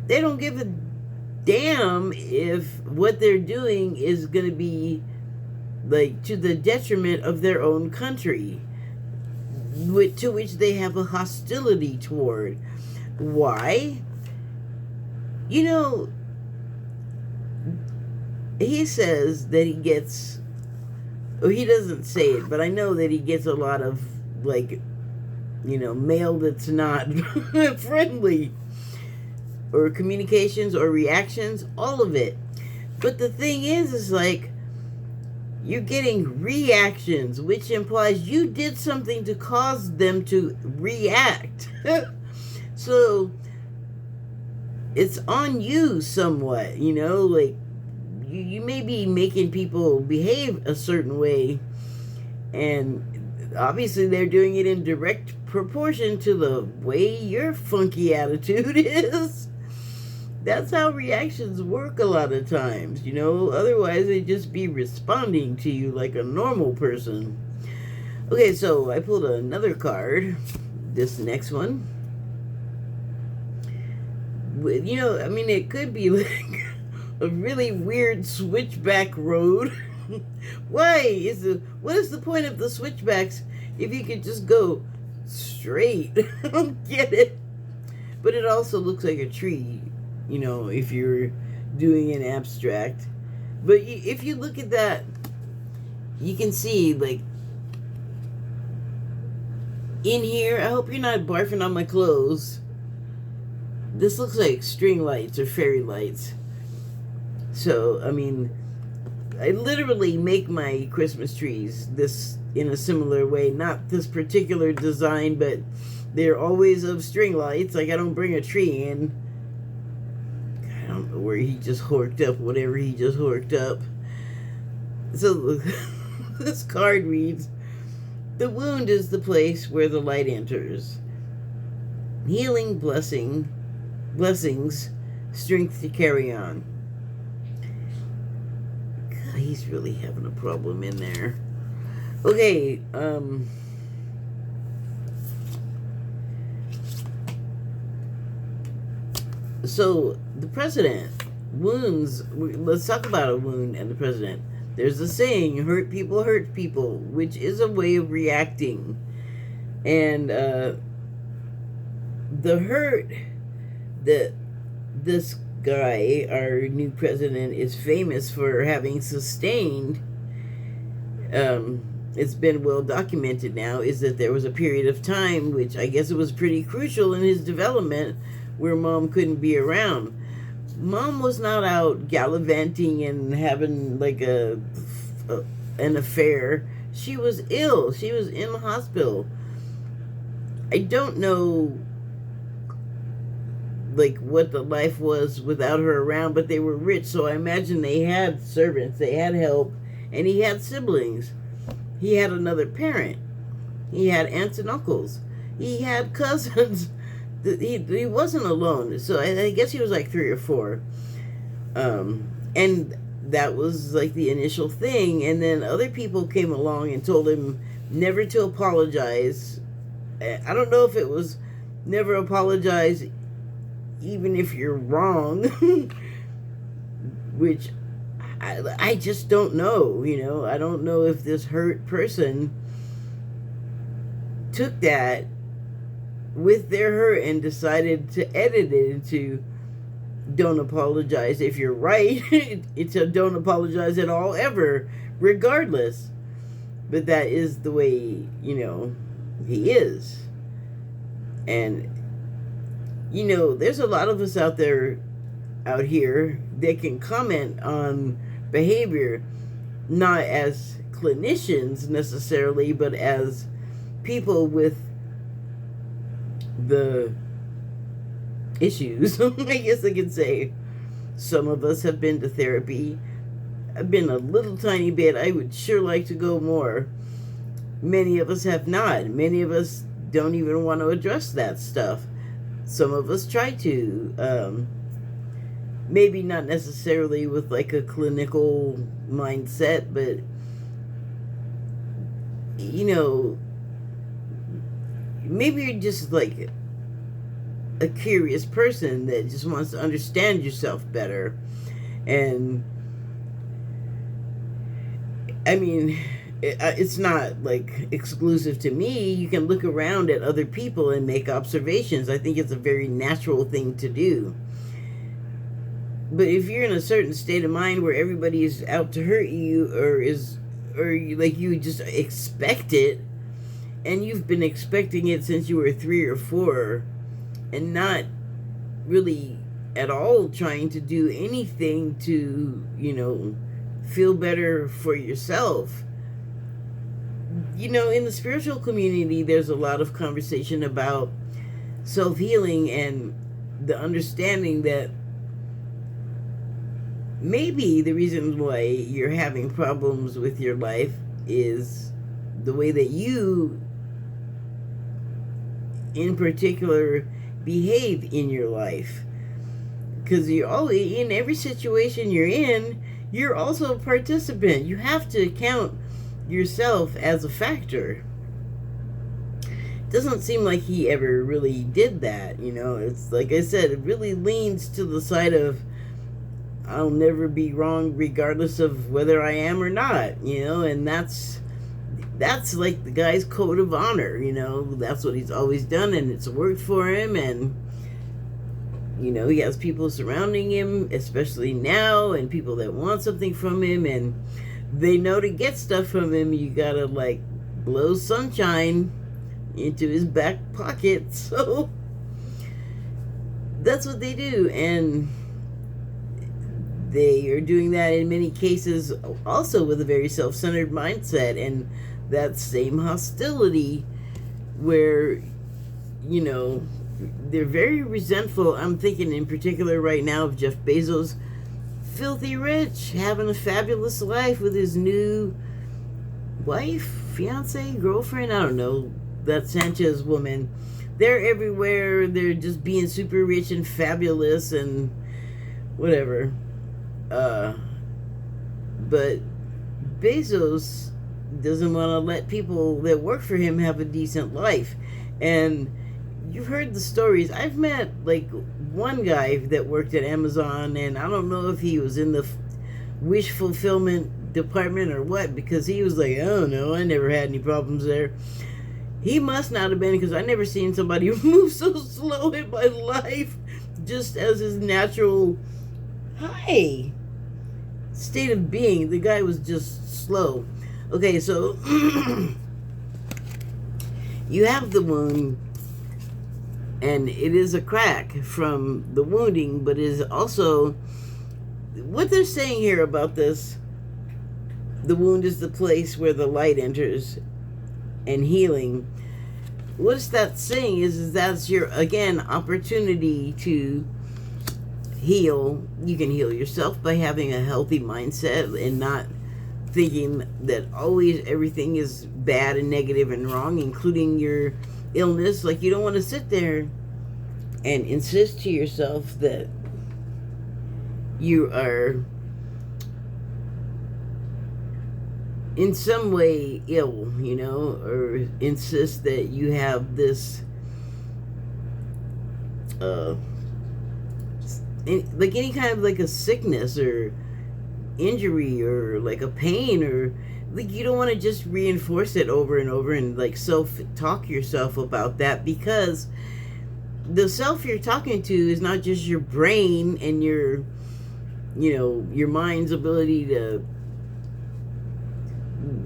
they don't give a damn if what they're doing is going to be like to the detriment of their own country, to which they have a hostility toward. Why? You know, he says that he gets, or he doesn't say it, but I know that he gets a lot of, like, you know, mail that's not friendly, or communications or reactions, all of it. But the thing is like, you're getting reactions, which implies you did something to cause them to react. So it's on you somewhat, you know, like you may be making people behave a certain way, and obviously they're doing it in direct proportion to the way your funky attitude is. That's how reactions work a lot of times, you know. Otherwise, they'd just be responding to you like a normal person. Okay, so I pulled another card. This next one. You know, I mean, it could be like a really weird switchback road. What is the point of the switchbacks if you could just go straight? I don't get it. But it also looks like a tree, you know, if you're doing an abstract. But if you look at that, you can see, like, in here, I hope you're not barfing on my clothes. This looks like string lights or fairy lights. So, I mean, I literally make my Christmas trees this in a similar way. Not this particular design, but they're always of string lights. Like, I don't bring a tree in. I don't know where he just horked up whatever he just horked up. So this card reads, the wound is the place where the light enters. Healing blessings, strength to carry on. he's really having a problem in there. Okay, so the president wounds. Let's talk about a wound and the president. There's a saying, hurt people, which is a way of reacting. And the hurt that this guy, our new president, is famous for having sustained, it's been well documented now, is that there was a period of time, which I guess it was pretty crucial in his development, where Mom couldn't be around. Mom was not out gallivanting and having like an affair. She was ill. She was in the hospital. I don't know like what the life was without her around, but they were rich, so I imagine they had servants, they had help, and he had siblings. He had another parent. He had aunts and uncles. He had cousins. He wasn't alone, so I guess he was like 3 or 4. And that was like the initial thing, and then other people came along and told him never to apologize. I don't know if it was never apologize even if you're wrong, which I just don't know, you know. I don't know if this hurt person took that with their hurt and decided to edit it into don't apologize if you're right. It's a don't apologize at all ever, regardless. But that is the way, you know, he is. And, you know, there's a lot of us out here that can comment on behavior, not as clinicians necessarily, but as people with the issues. I guess I could say some of us have been to therapy. I've been a little tiny bit. I would sure like to go more. Many of us have not. Many of us don't even want to address that stuff. Some of us try to. Maybe not necessarily with like a clinical mindset, but you know, maybe you're just like a curious person that just wants to understand yourself better. And I mean, it's not like exclusive to me. You can look around at other people and make observations. I think it's a very natural thing to do. But if you're in a certain state of mind where everybody is out to hurt you, or like you just expect it, and you've been expecting it since you were 3 or 4, and not really at all trying to do anything to, you know, feel better for yourself. You know, in the spiritual community, there's a lot of conversation about self-healing and the understanding that maybe the reason why you're having problems with your life is the way that you, in particular, behave in your life. Because you're always, in every situation you're also a participant. You have to count yourself as a factor. It doesn't seem like he ever really did that, you know. It's like I said, it really leans to the side of I'll never be wrong regardless of whether I am or not, you know. And that's like the guy's code of honor, you know. That's what he's always done, and it's worked for him. And you know, he has people surrounding him, especially now, and people that want something from him, and they know to get stuff from him, you gotta like blow sunshine into his back pocket. So that's what they do, and they are doing that in many cases also with a very self-centered mindset, and that same hostility where, you know, they're very resentful. I'm thinking in particular right now of Jeff Bezos, filthy rich, having a fabulous life with his new wife, fiance, girlfriend, I don't know, that Sanchez woman. They're everywhere. They're just being super rich and fabulous and whatever. But Bezos doesn't want to let people that work for him have a decent life. And you've heard the stories. I've met like one guy that worked at Amazon, and I don't know if he was in the wish fulfillment department or what, because he was like, I don't know, I never had any problems there. He must not have been, because I never seen somebody move so slow in my life, just as his natural high state of being. The guy was just slow. Okay, so you have the wound, and it is a crack from the wounding, but it is also what they're saying here about this. The wound is the place where the light enters and healing. What's that saying is that's your, again, opportunity to heal. You can heal yourself by having a healthy mindset and not thinking that always everything is bad and negative and wrong, including your illness. Like, you don't want to sit there and insist to yourself that you are in some way ill, you know, or insist that you have this like any kind of like a sickness or injury or like a pain, or like you don't want to just reinforce it over and over and like self-talk yourself about that, because the self you're talking to is not just your brain and your, you know, your mind's ability to,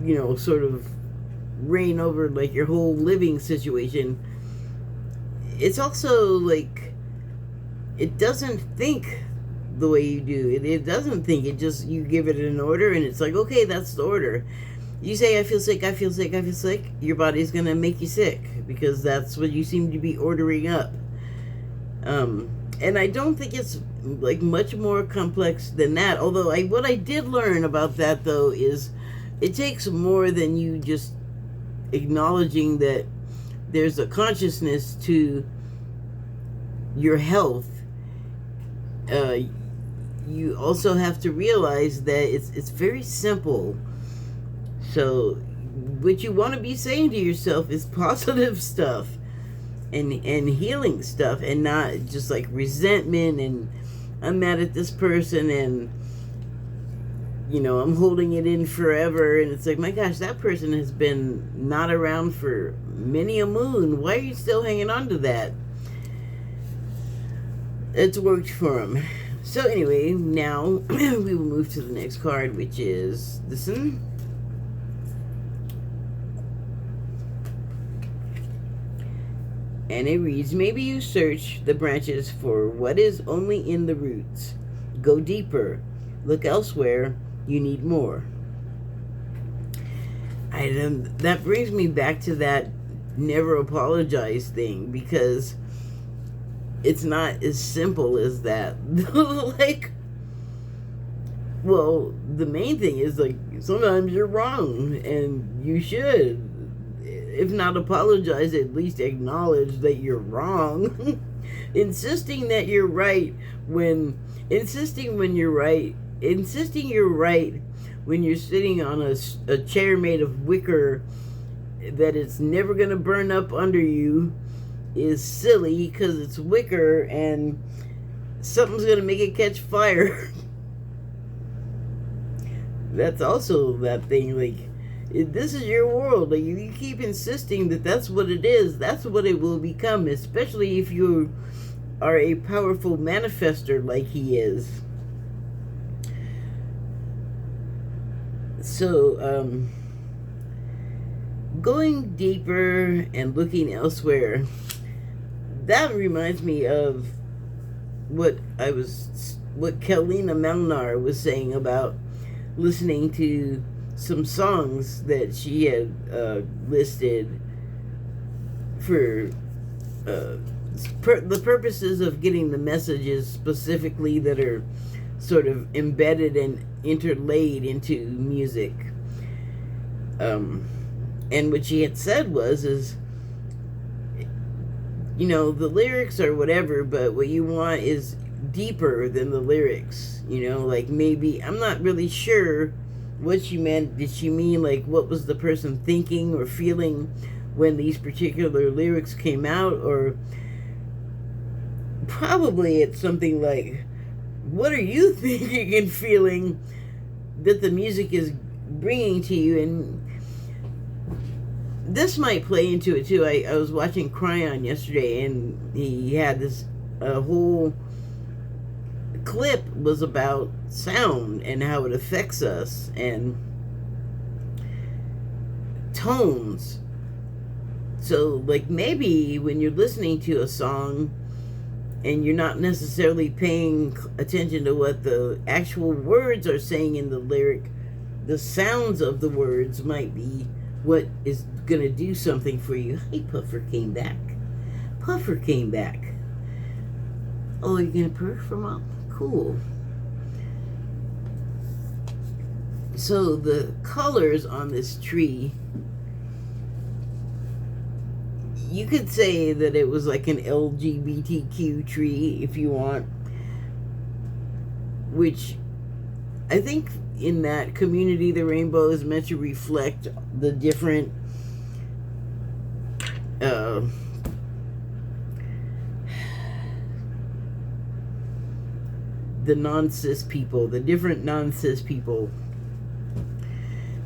you know, sort of reign over like your whole living situation. It's also like it doesn't think the way you do. It doesn't think. It just, you give it an order and it's like, okay, that's the order. You say, I feel sick, I feel sick, I feel sick, your body's gonna make you sick, because that's what you seem to be ordering up. And I don't think it's like much more complex than that. Although what I did learn about that though is it takes more than you just acknowledging that there's a consciousness to your health. You also have to realize that it's very simple. So what you want to be saying to yourself is positive stuff and healing stuff, and not just like resentment and I'm mad at this person and, you know, I'm holding it in forever. And it's like, my gosh, that person has been not around for many a moon. Why are you still hanging on to that? It's worked for him. So anyway, now we will move to the next card, which is this one. And it reads, maybe you search the branches for what is only in the roots. Go deeper. Look elsewhere. You need more. That brings me back to that never apologize thing, because it's not as simple as that. Like, well, the main thing is like sometimes you're wrong and you should, if not apologize, at least acknowledge that you're wrong. Insisting that you're right insisting you're right when you're sitting on a chair made of wicker that it's never going to burn up under you is silly, because it's wicker and something's going to make it catch fire. That's also that thing, like, this is your world. Like, if you keep insisting that that's what it is, that's what it will become, especially if you are a powerful manifester like he is. So, going deeper and looking elsewhere, that reminds me of what Kalina Melnar was saying about listening to some songs that she had listed for the purposes of getting the messages specifically that are sort of embedded and interlaid into music. And what she had said is, you know, the lyrics are whatever, but what you want is deeper than the lyrics. You know, like maybe, I'm not really sure what she meant. Did she mean like what was the person thinking or feeling when these particular lyrics came out? Or probably it's something like, what are you thinking and feeling that the music is bringing to you? And this might play into it too. I was watching Kryon yesterday, and he had this whole clip was about sound and how it affects us, and tones. So like maybe when you're listening to a song and you're not necessarily paying attention to what the actual words are saying in the lyric, the sounds of the words might be what is going to do something for you. Hey, Puffer came back. Puffer came back. Oh, you're going to purr for Mom? Cool. So the colors on this tree, you could say that it was like an LGBTQ tree if you want, which I think in that community the rainbow is meant to reflect the different the non-cis people, the different non-cis people.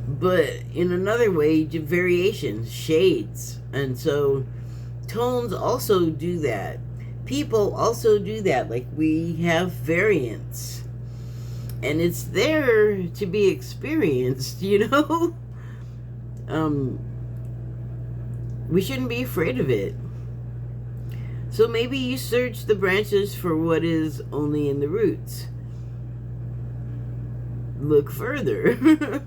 But in another way, variations, shades. And so tones also do that. People also do that. Like we have variance. And it's there to be experienced, you know? We shouldn't be afraid of it. So maybe you search the branches for what is only in the roots. Look further.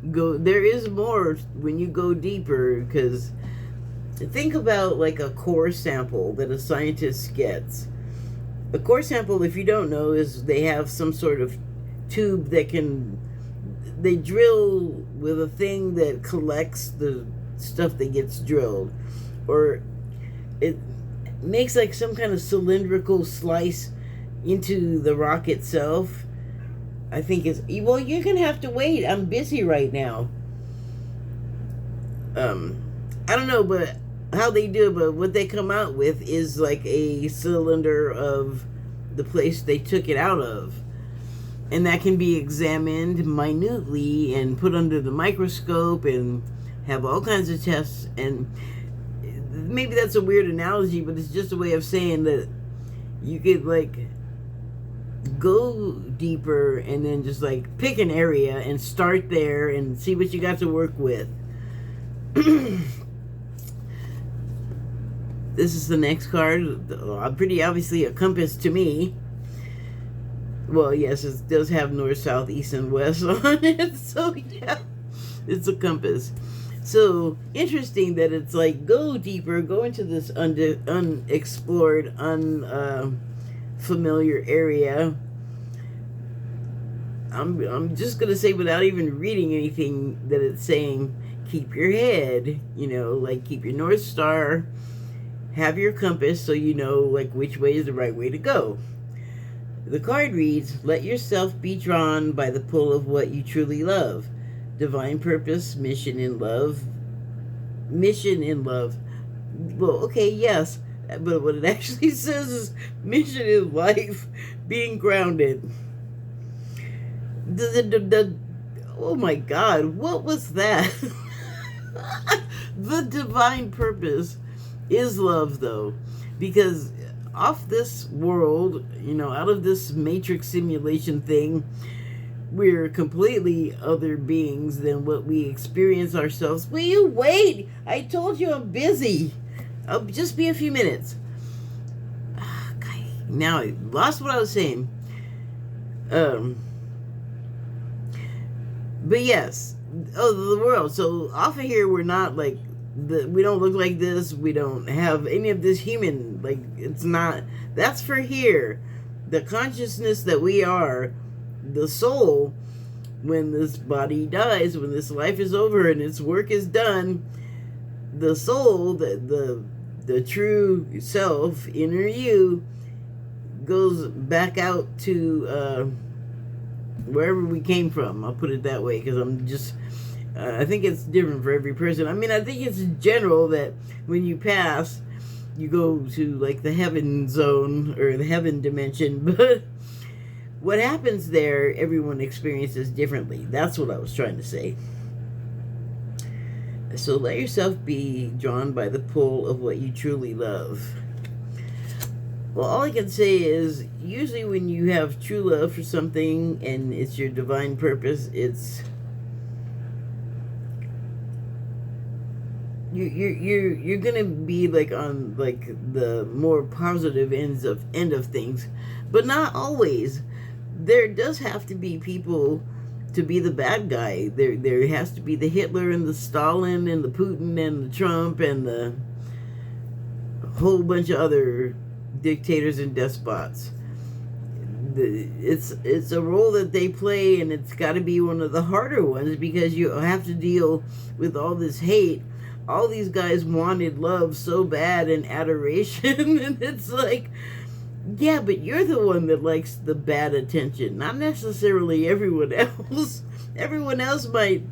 There is more when you go deeper, because think about like a core sample that a scientist gets. A core sample, if you don't know, is they have some sort of tube that they drill with a thing that collects the stuff that gets drilled, or it makes like some kind of cylindrical slice into the rock itself. I think it's, well, you're gonna have to wait. I'm busy right now. I don't know, but how they do it, but what they come out with is like a cylinder of the place they took it out of. And that can be examined minutely and put under the microscope and have all kinds of tests. And maybe that's a weird analogy, but it's just a way of saying that you could like go deeper and then just like pick an area and start there and see what you got to work with. This is the next card. Pretty obviously a compass to me. Well, yes, it does have north, south, east, and west on it. So yeah, it's a compass. So interesting that it's like go deeper, go into this unexplored, unfamiliar area. I'm just gonna say, without even reading anything, that it's saying keep your head, you know, like keep your North Star, have your compass so you know like which way is the right way to go. The card reads, let yourself be drawn by the pull of what you truly love. Divine purpose, mission in love. Mission in love. Well, okay, yes, but what it actually says is mission in life, being grounded. Oh my God, what was that? The divine purpose is love, though, because off this world, you know, out of this matrix simulation thing, we're completely other beings than what we experience ourselves. Will you wait? I told you I'm busy. I'll just be a few minutes. Okay. Now I lost what I was saying. But yes, the world. So off of here, we're not like we don't look like this. We don't have any of this human. Like it's not. That's for here. The consciousness that we are, the soul. When this body dies, when this life is over and its work is done, the soul, the true self, inner you, goes back out to wherever we came from. I'll put it that way, because I'm just, I think it's different for every person. I mean, I think it's general that when you pass, you go to like the heaven zone or the heaven dimension, but what happens there, everyone experiences differently. That's what I was trying to say. So let yourself be drawn by the pull of what you truly love. Well, all I can say is, usually when you have true love for something and it's your divine purpose, it's you're gonna be like on like the more positive end of things, but not always. There does have to be people to be the bad guy. There has to be the Hitler and the Stalin and the Putin and the Trump and the whole bunch of other dictators and despots. It's a role that they play, and it's got to be one of the harder ones, because you have to deal with all this hate. All these guys wanted love so bad and adoration, and it's like, yeah, but you're the one that likes the bad attention, not necessarily everyone else. Everyone else might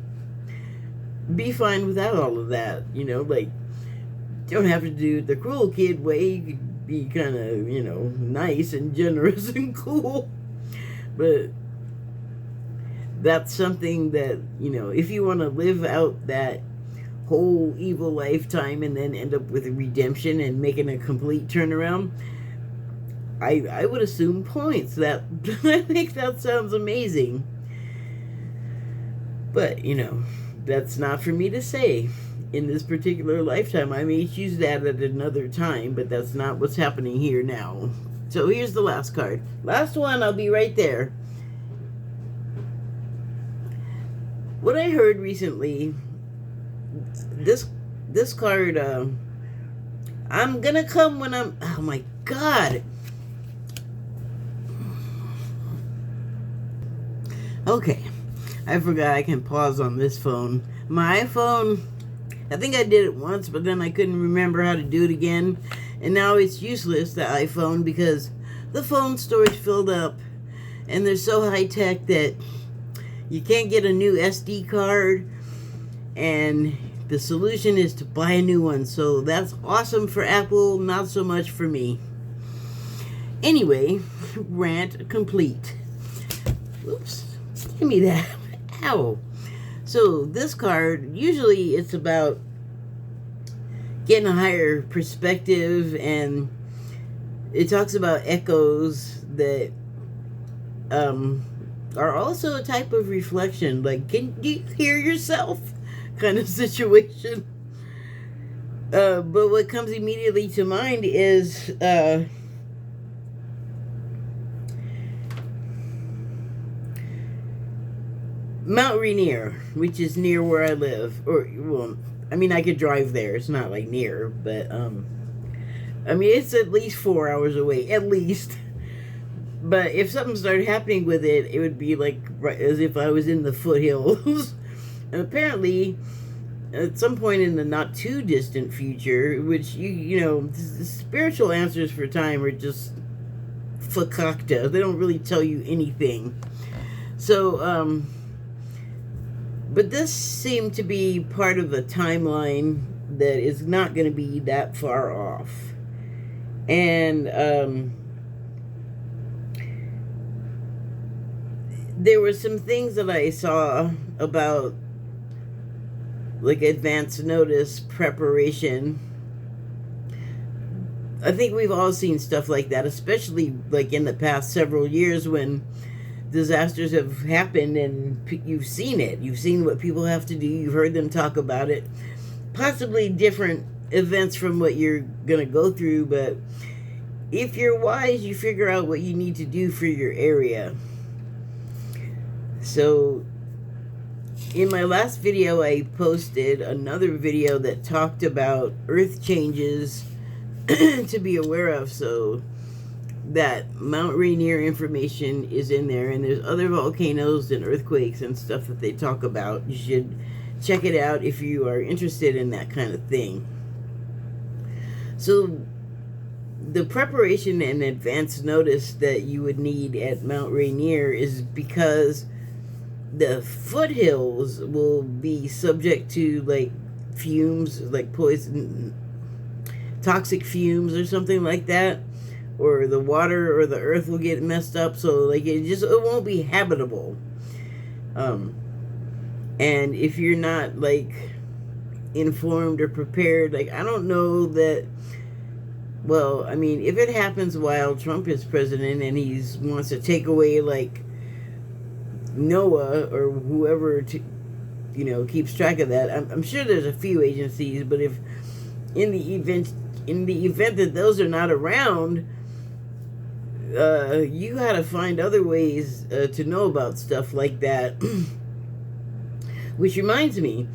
be fine without all of that, you know, like, you don't have to do it the cruel kid way. You could be kind of, you know, nice and generous and cool. But that's something that, you know, if you want to live out that whole evil lifetime and then end up with a redemption and making a complete turnaround, I would assume points. That I think that sounds amazing. But, you know, that's not for me to say in this particular lifetime. I may choose that at another time, but that's not what's happening here now. So here's the last card. Last one, I'll be right there. What I heard recently, this card, I'm gonna come when I'm, oh my God. Okay, I forgot I can pause on this phone. My iPhone, I think I did it once, but then I couldn't remember how to do it again. And now it's useless, the iPhone, because the phone storage filled up. And they're so high-tech that you can't get a new SD card. And the solution is to buy a new one. So that's awesome for Apple, not so much for me. Anyway, rant complete. Oops. Give me that. Ow. So this card, usually it's about getting a higher perspective, and it talks about echoes that are also a type of reflection. Like, can you hear yourself kind of situation? But what comes immediately to mind is Mount Rainier, which is near where I live. Or, well, I mean, I could drive there. It's not like near, but I mean, it's at least 4 hours away, at least. But if something started happening with it, it would be like right, as if I was in the foothills. And apparently, at some point in the not too distant future, which you know, the spiritual answers for time are just fakakta. They don't really tell you anything. So, but this seemed to be part of a timeline that is not going to be that far off. And there were some things that I saw about, like, advance notice preparation. I think we've all seen stuff like that, especially like in the past several years when disasters have happened and you've seen it. You've seen what people have to do. You've heard them talk about it. Possibly different events from what you're going to go through, but if you're wise, you figure out what you need to do for your area. So in my last video, I posted another video that talked about earth changes to be aware of. So that Mount Rainier information is in there, and there's other volcanoes and earthquakes and stuff that they talk about. You should check it out if you are interested in that kind of thing. So the preparation and advance notice that you would need at Mount Rainier is because the foothills will be subject to like fumes, like poison, toxic fumes or something like that, or the water or the earth will get messed up, so like it won't be habitable. And if you're not like informed or prepared, like I don't know that. Well, I mean, if it happens while Trump is president and he wants to take away like NOAA or whoever keeps track of that, I'm sure there's a few agencies, but if in the event that those are not around, you got to find other ways to know about stuff like that. Which reminds me,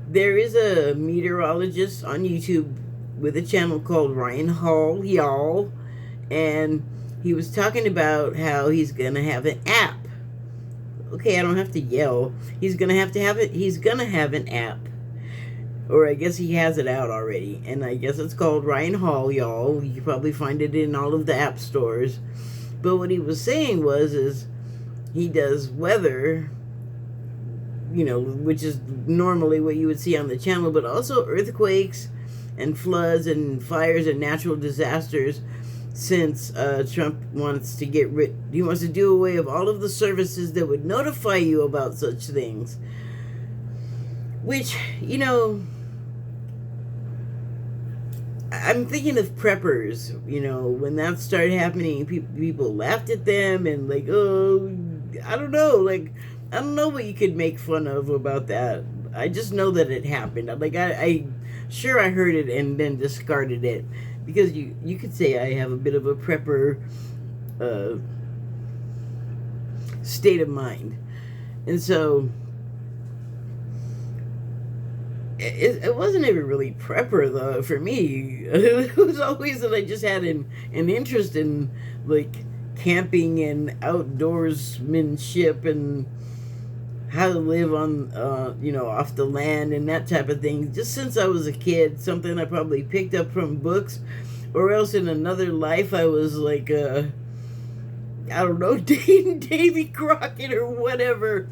there is a meteorologist on YouTube with a channel called Ryan Hall, y'all, and he was talking about how he's gonna have an app. Okay, I don't have to yell. He's gonna have it. He's gonna have an app, or I guess he has it out already, and I guess it's called Ryan Hall, y'all. You can probably find it in all of the app stores. But what he was saying is he does weather, which is normally what you would see on the channel, but also earthquakes and floods and fires and natural disasters, since Trump wants to he wants to do away with all of the services that would notify you about such things. Which, I'm thinking of preppers, when that started happening, people laughed at them and like, oh, I don't know what you could make fun of about that. I just know that it happened. Like, I heard it and then discarded it, because you could say I have a bit of a prepper state of mind. And so it wasn't even really prepper though for me. It was always that I just had an interest in like camping and outdoorsmanship and how to live on off the land and that type of thing, just since I was a kid. Something I probably picked up from books, or else in another life I was like I don't know, Davy Crockett or whatever.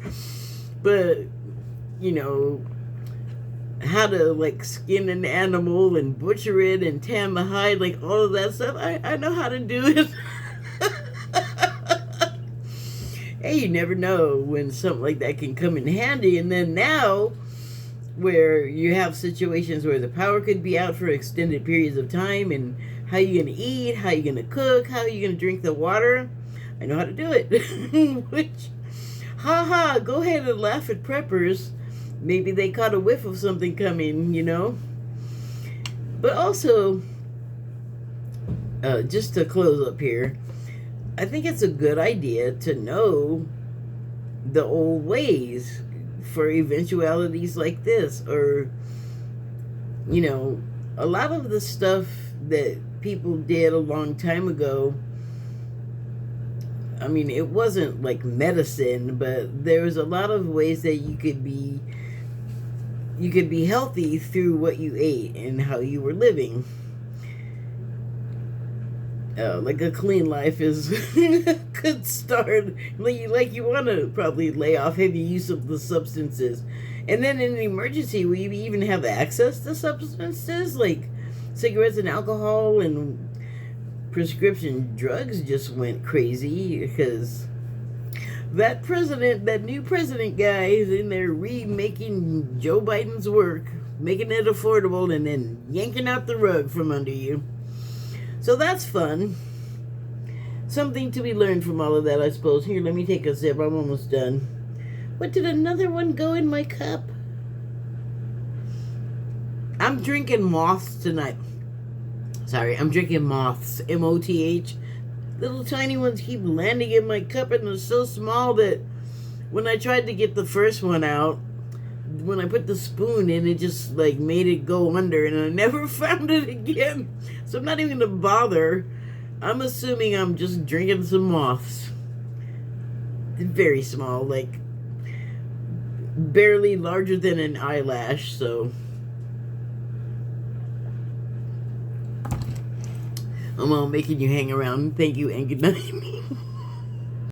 But how to like skin an animal and butcher it and tan the hide, like all of that stuff, I know how to do it. Hey, you never know when something like that can come in handy. And then now, where you have situations where the power could be out for extended periods of time, and how you gonna eat, how you gonna cook, how you gonna drink the water, I know how to do it. Which, go ahead and laugh at preppers. Maybe they caught a whiff of something coming, But also, just to close up here, I think it's a good idea to know the old ways for eventualities like this, or a lot of the stuff that people did a long time ago. I mean, it wasn't like medicine, but there was a lot of ways that you could be healthy through what you ate and how you were living. Like a clean life is a good start. Like you want to probably lay off heavy use of the substances. And then in an emergency, we even have access to substances like cigarettes and alcohol, and prescription drugs just went crazy because that new president guy is in there remaking Joe Biden's work, making it affordable, and then yanking out the rug from under you. So that's fun. Something to be learned from all of that, I suppose. Here, let me take a sip. I'm almost done. What, did another one go in my cup? I'm drinking moths tonight. Sorry, I'm drinking moths. M-O-T-H. Little tiny ones keep landing in my cup, and they're so small that when I tried to get the first one out, when I put the spoon in, it just like made it go under, and I never found it again. So I'm not even gonna bother. I'm assuming I'm just drinking some moths. Very small, like barely larger than an eyelash, so. I'm all making you hang around. Thank you and good night.